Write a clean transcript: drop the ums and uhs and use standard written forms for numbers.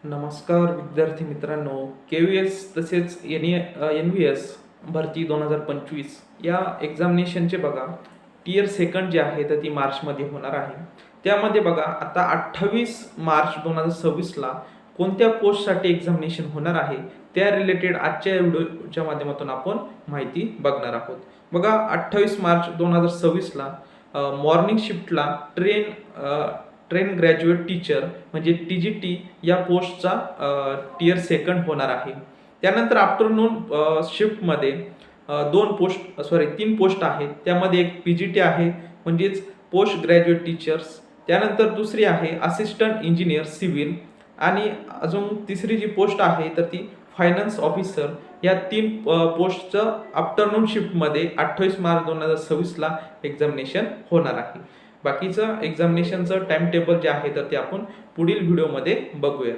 नमस्कार विद्यार्थी मित्रांनो, KVS तसेच NVS भरती 2025 या एक्झामिनेशनचे बघा टियर सेकंड जे आहे तर ती मार्चमध्ये होणार आहे. त्यामध्ये बघा आता 28 मार्च 2026ला कोणत्या पोस्टसाठी एक्झामिनेशन होणार आहे त्या रिलेटेड आजच्या व्हिडिओच्या माध्यमातून आपण माहिती बघणार आहोत. बघा 28 मार्च 2026ला मॉर्निंग शिफ्टला ट्रेन ग्रॅज्युएट टीचर म्हणजे TGT या पोस्टचा टियर सेकंड होणार आहे. त्यानंतर आफ्टरनून शिफ्टमध्ये तीन पोस्ट आहेत. त्यामध्ये एक PGT आहे म्हणजेच पोस्ट ग्रॅज्युएट टीचर्स, त्यानंतर दुसरी आहे असिस्टंट इंजिनियर सिव्हिल आणि अजून तिसरी जी पोस्ट आहे तर ती फायनान्स ऑफिसर. या तीन पोस्टचं आफ्टरनून शिफ्टमध्ये 28 मार्च 2026ला एक्झामिनेशन होणार आहे. बाकीचं एक्झामिनेशनचं टाइम टेबल जे आहे तर ते आपण पुढील व्हिडिओमध्ये बघूयात.